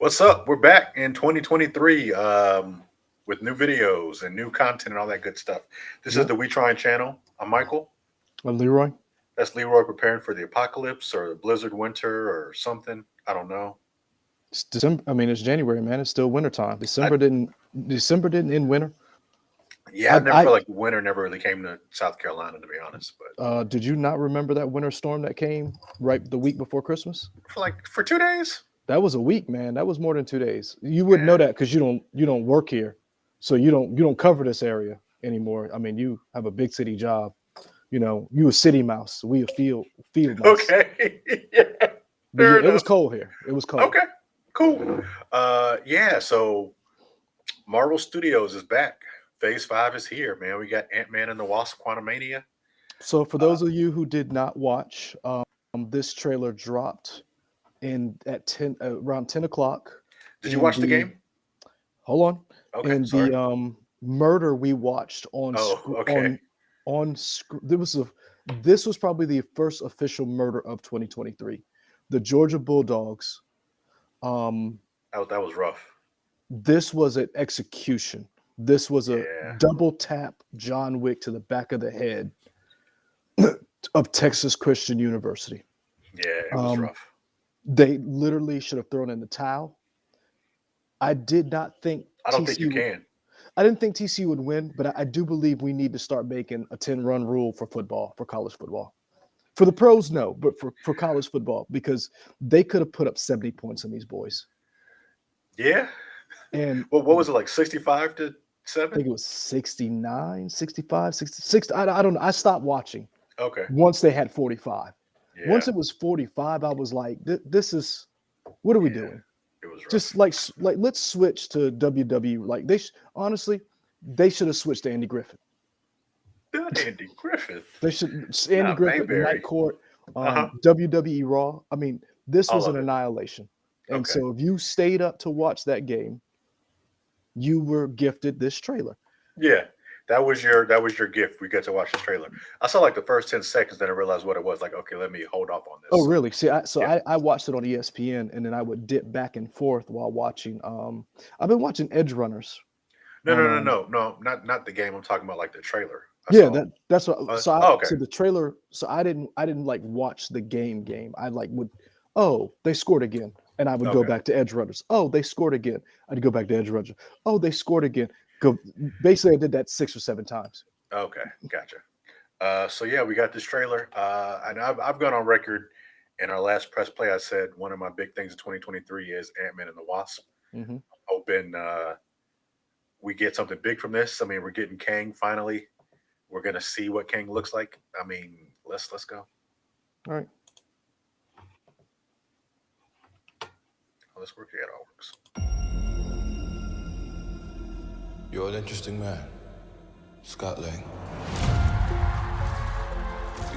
What's up? We're back in 2023 with new videos and new content and all that good stuff. This is Yep. the We Trying channel. I'm Michael. Leroy. That's Leroy preparing for the apocalypse or the blizzard winter or something. I don't know. It's December. I mean, it's January, man. It's still wintertime. I, December didn't end winter. yeah, I I, never I felt like winter never really came to South Carolina, to be honest. But did you not remember that winter storm that came right the week before Christmas? for 2 days, That was a week, man. That was more than 2 days. You wouldn't know yeah. that because you don't work here, so you don't cover this area anymore. I mean, you have a big city job. You a city mouse. We a field mouse. Okay, yeah, But fair yeah, it was enough. cold here. It was cold. Okay, cool. Yeah. So Marvel Studios is back. Phase 5 is here, man. We got Ant-Man and the Wasp: Quantumania. So for Uh, those of you who did not watch, this trailer dropped in at 10 around 10 o'clock did you in watch the the game? hold on Okay, in sorry. the murder we watched Oh, okay. this was probably the first official murder of 2023. The Georgia Bulldogs. um That was rough. this was an execution. This was a Yeah, double tap John Wick to the back of the head of Texas Christian University. yeah, it was um rough. they literally should have thrown in the towel. I did not think I don't think you TC would can. I didn't think TC would win, but I do believe we need to start making a 10-run rule for football, for college football. For the pros, no, but for college football, because they could have put up 70 points on these boys. Yeah. And Well, what was it, like 65 to I 7? think it was 69, 65, 66. I don't know. I stopped watching Okay. once they had 45. Yeah, Once it was 45, I was like, this is, what are we yeah, doing? it was Just rough. like let's switch to WWE. Like honestly, they should have switched to Andy Griffith. Not Andy Griffith. They should Andy Not Griffith, the Night Mayberry. Court, Uh-huh. WWE Raw. I mean, this was All an of it. annihilation. And Okay. so if you stayed up to watch that game, you were gifted this trailer. Yeah. That was your gift. We got to watch the trailer. I saw like the first 10 seconds, then I realized what it was. Like, okay, let me hold off on Oh, this. really? See, so Yeah. I watched it on ESPN, and then I would dip back and forth while watching. I've been watching Edge Runners No, on no, no, no, no, not the game. I'm talking about like the trailer. I yeah, saw. that's what. Oh, okay. So the trailer. So I didn't like watch the game. I like would. Oh, they scored again, and I would go Okay. back to Edge Runners. Oh, they scored again. I'd go back to Edge Runners. Oh, they scored again. Go. Basically, I did that 6 or 7 times. Okay. Gotcha. So yeah, we got this trailer. And I've gone on record in our last press play. I said one of my big things in 2023 is Ant-Man and the Wasp. Hmm. Hoping we get something big from this. I mean, we're getting Kang finally. We're gonna see what Kang looks like. I mean, let's go. All right. Oh, this works. Yeah, it all works. You're an interesting man, Scott Lang.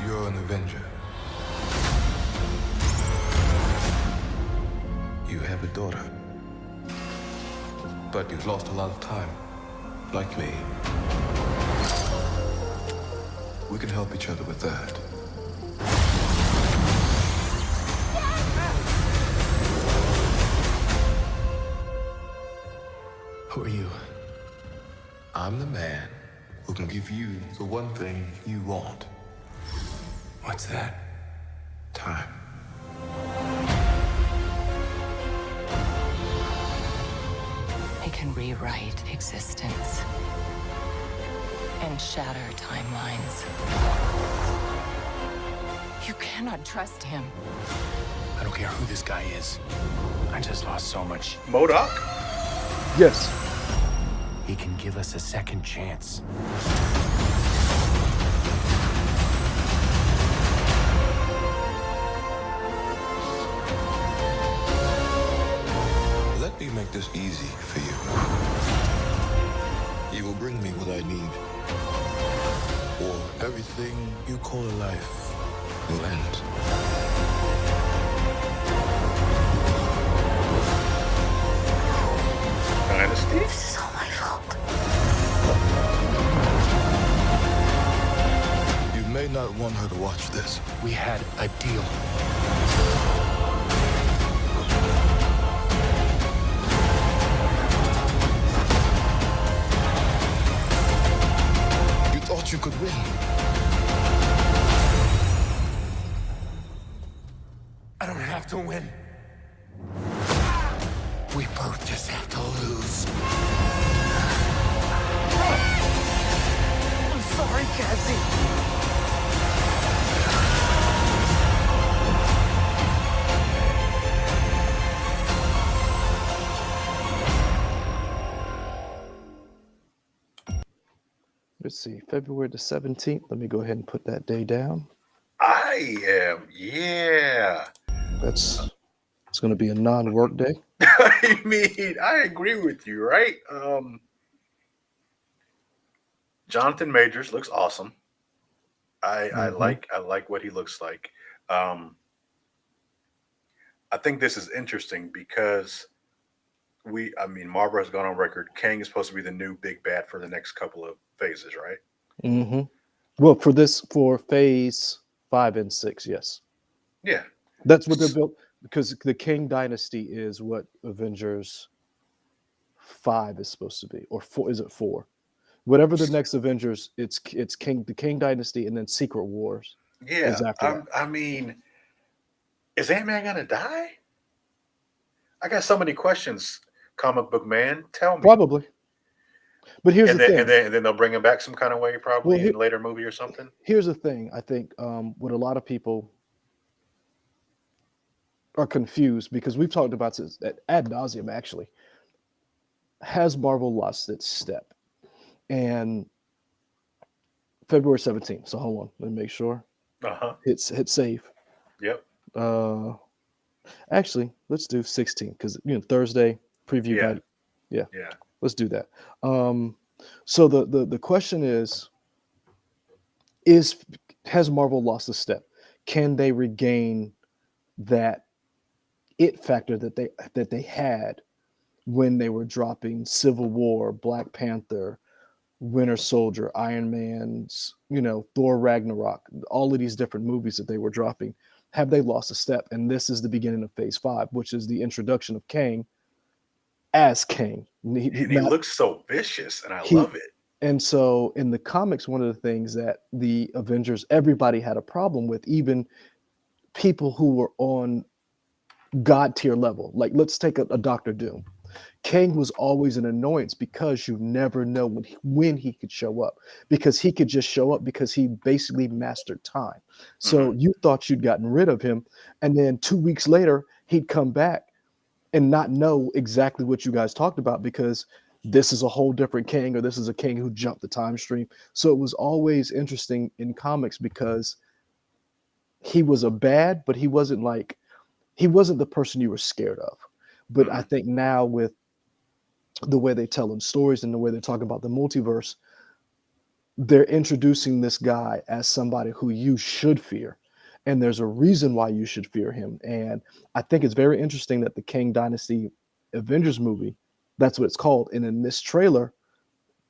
You're an Avenger. You have a daughter. But you've lost a lot of time, like me. We can help each other with that. Who are you? I'm the man who can give you the one thing you want. What's that? Time. It can rewrite existence and shatter timelines. You cannot trust him. I don't care who this guy is. I just lost so much. Modoc. Yes. He can give us a second chance. Let me make this easy for you. You will bring me what I need. Or everything you call a life will end. Dynasty. This is all my fault. You may not want her to watch this. We had a deal. have to lose. I'm sorry, Cassie. Let's see, February the 17th. Let me go ahead and put that day down. Yeah. It's going to be a non-work day. I mean, I agree with you, right? Jonathan Majors looks awesome. I like what he looks like. Um, I think this is interesting because Marvel has gone on record. Kang is supposed to be the new big bad for the next couple of phases, right? hmm Well, for phase 5 and 6, yes. Yeah. That's what they're built because the King Dynasty is what Avengers 5 is supposed to be, or 4. Is it 4? Whatever the next Avengers, it's the King Dynasty, and then Secret Wars Yeah. is after that. I mean, is Ant-Man gonna die? I got so many questions, comic book man. Tell me. Probably. But here's And the then thing. and then they'll bring him back some kind of way, probably Well, in a later movie or something. here's the thing. I think what a lot of people are confused because we've talked about this ad nauseum. Actually, has Marvel lost its step? And February 17th. So hold on, let me make sure. Uh-huh. Hit save. Yep. Uh, actually, let's do 16 because Thursday preview Yeah. by. Yeah, Yeah. let's do that. So the question is has Marvel lost a step? Can they regain that it factor that they had when they were dropping Civil War, Black Panther, Winter Soldier, Iron Man's, Thor Ragnarok, all of these different movies that they were dropping? Have they lost a step? And this is the beginning of phase 5, which is the introduction of Kang as Kang. And he looks so vicious, and I he love it. and so in the comics, one of the things that the Avengers, everybody had a problem with, even people who were on God tier level. Like, let's take a Doctor Doom. Kang was always an annoyance because you never know when he could show up, because he could just show up because he basically mastered time. So you thought you'd gotten rid of him, and then 2 weeks later he'd come back and not know exactly what you guys talked about because this is a whole different Kang, or this is a Kang who jumped the time stream. So it was always interesting in comics because he was a bad, but he wasn't the person you were scared of. But I think now with the way they tell them stories and the way they talk about the multiverse, they're introducing this guy as somebody who you should fear. And there's a reason why you should fear him. And I think it's very interesting that the Kang Dynasty Avengers movie, that's what it's called. And in this trailer,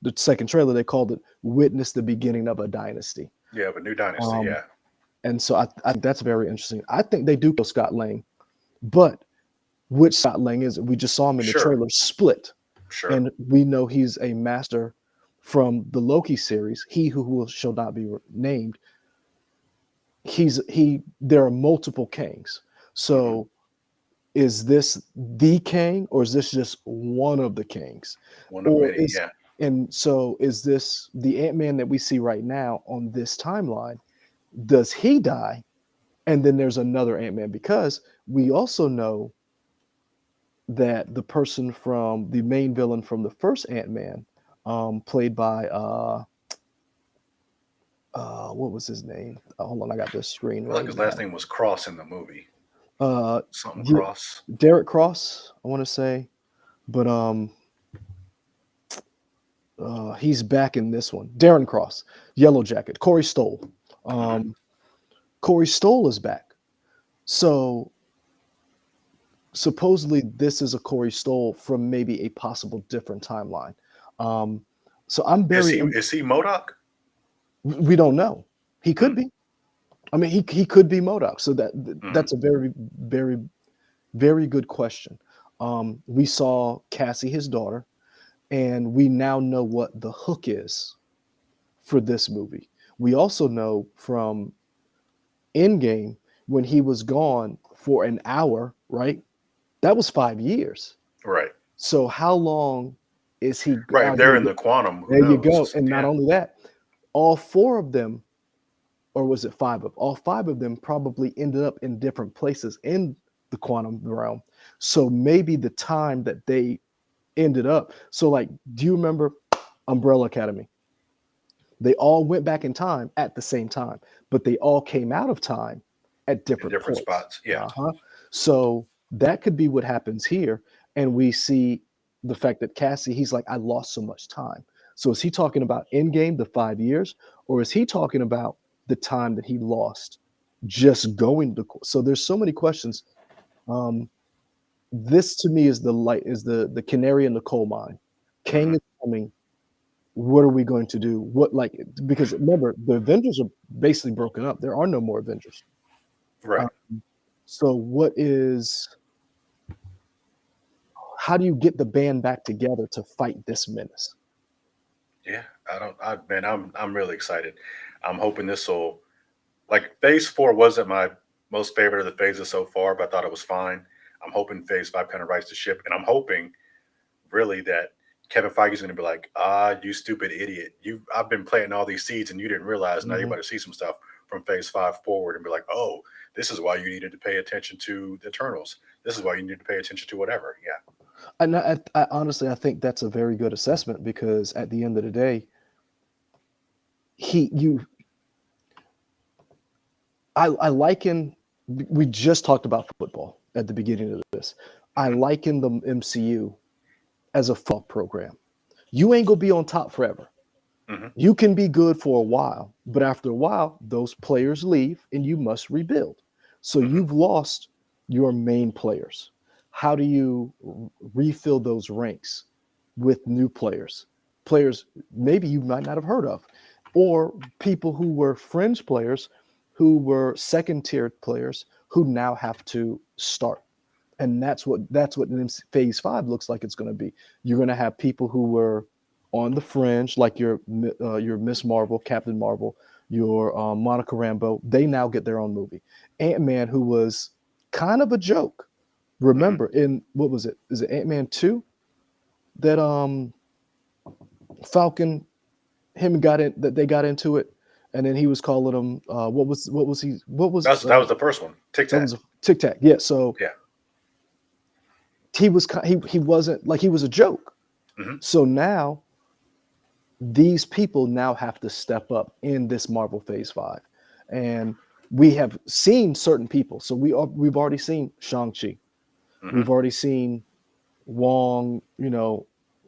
the second trailer, they called it Witness the Beginning of a Dynasty. Yeah, but New Dynasty, Um, yeah. And so I think that's very interesting. I think they do kill Scott Lang, but which Scott Lang is it? We just saw him in the Sure. trailer split. Sure. And we know he's a master from the Loki series. He who shall not be named. There are multiple Kangs. So is this the Kang, or is this just one of the Kangs? One of many, yeah. And so is this the Ant-Man that we see right now on this timeline? Does he die? And then there's another Ant-Man, because we also know that the person from the main villain from the first Ant-Man, played by what was his name? Hold on, I got this screen I feel right like his now. last name was Cross in the movie. Something Yeah, Cross. Derek Cross, I want to say, but he's back in this one. Darren Cross, Yellow Jacket. Corey Stoll. Corey Stoll is back. So supposedly this is a Corey Stoll from maybe a possible different timeline. So I'm very. Is he MODOK? We don't know. He could be. I mean, he could be MODOK. So that's a very, very, very good question. We saw Cassie, his daughter, and we now know what the hook is for this movie. We also know from Endgame, when he was gone for an hour, right? That was 5 years. Right. So how long is he? Right. If Are they're they? in the quantum, who There you go. knows? And not Yeah. only that, all four of them, or was it five of? All five of them probably ended up in different places in the quantum realm. So maybe the time that they ended up. So like, do you remember Umbrella Academy? They all went back in time at the same time, but they all came out of time at In different different points. spots. Yeah. So that could be what happens here. And we see the fact that Cassie, he's like, I lost so much time. So is he talking about Endgame, the 5 years, or is he talking about the time that he lost just going to? So there's so many questions. Um, this to me is the light, is the canary in the coal mine. Kang Hmm. is coming. What are we going to do? What, like, because remember, the Avengers are basically broken up. There are no more Avengers. Right. Um, so what is, how do you get the band back together to fight this menace? Yeah. Man, I'm really excited. I'm hoping this will, like, phase four wasn't my most favorite of the phases so far, but I thought it was fine. I'm hoping phase five kind of rights the ship. And I'm hoping really that Kevin Feige's going to be like, you stupid idiot. I've been planting all these seeds and you didn't realize. Now you're Mhm. about to see some stuff from phase five forward and be like, oh, this is why you needed to pay attention to the Eternals. This is why you need to pay attention to whatever. Yeah. And I honestly, I think that's a very good assessment because at the end of the day, he, you, I liken, we just talked about football at the beginning of this. I Hmm. liken the MCU as a football program. You ain't gonna be on top forever. Hmm. You can be good for a while, but after a while, those players leave and you must rebuild. So Hmm. you've lost your main players. How do you refill those ranks with new players? Players maybe you might not have heard of, or people who were fringe players, who were second tier players, who now have to start. And that's what phase five looks like it's going to be. You're going to have people who were on the fringe, like your Miss Marvel, Captain Marvel, your Monica Rambeau. They now get their own movie. Ant-Man, who was kind of a joke. Hmm. Remember in, what was it? Is it Ant-Man 2 that Falcon, him got in, that they got into it, and then he was calling him what was he, what was That was the first one. Tic that Tac. was a Tic Tac. Yeah, so Yeah. he wasn't, like, he was a joke. Hmm. So now these people now have to step up in this Marvel Phase 5. And we have seen certain people. So we've already seen Shang-Chi. Hmm. We've already seen Wong,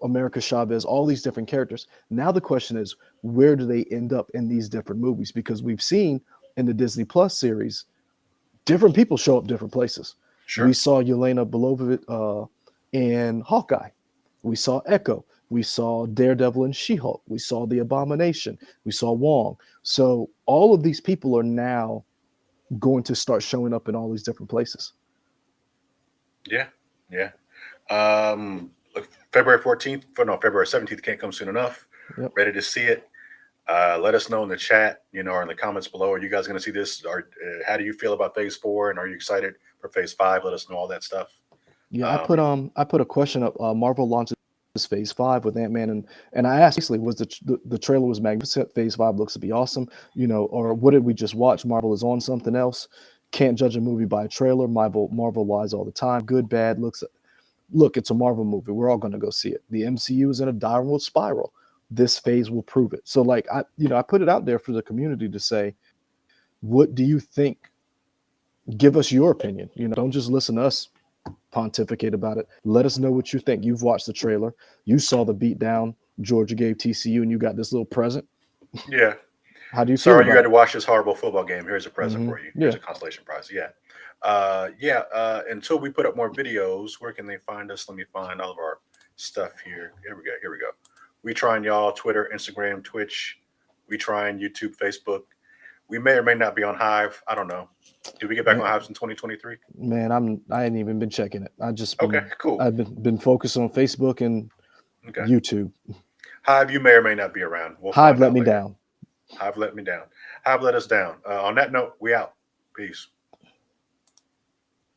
America Chavez, all these different characters. Now the question is, where do they end up in these different movies? Because we've seen in the Disney Plus series, different people show up different places. We Sure. saw Yelena Beloved in Hawkeye. We saw Echo. We saw Daredevil and She-Hulk. We saw The Abomination. We saw Wong. So all of these people are now going to start showing up in all these different places. Yeah. Yeah. Look, February 14th, no, February 17th can't come soon enough. Yep. Ready to see it. Let us know in the chat, or in the comments below. Are you guys going to see this? Or how do you feel about phase four? And are you excited for phase five? Let us know all that stuff. Yeah, Um, I put a question up. Marvel launches Phase 5 with Ant-Man, and I asked basically, was the trailer was magnificent. Phase 5 looks to be awesome, or what did we just watch? Marvel is on something else. Can't judge a movie by a trailer. Marvel lies all the time. Good, bad. Look, it's a Marvel movie. We're all going to go see it. The MCU is in a downward spiral. This phase will prove it. So, like, I put it out there for the community to say, what do you think? Give us your opinion. Don't just listen to us pontificate about it. Let us know what you think. You've watched the trailer. You saw the beatdown Georgia gave TCU, and you got this little present. yeah. How do you feel Sorry, you about had to it? watch this horrible football game. Here's a present for you. Here's Yeah. a consolation prize. Yeah. Yeah. Until we put up more videos, where can they find us? Let me find all of our stuff here. Here we go. Here we go. We trying y'all Twitter, Instagram, Twitch. We trying YouTube, Facebook. We may or may not be on Hive. I don't know. Did we get back on Hives in 2023? Man, I ain't even been checking it. Okay, cool. I've been focused on Facebook and Okay. YouTube. Hive, you may or may not be around. We'll Hive find let out me later. down. Hive let me down. Hive let us down. On that note, we out. Peace.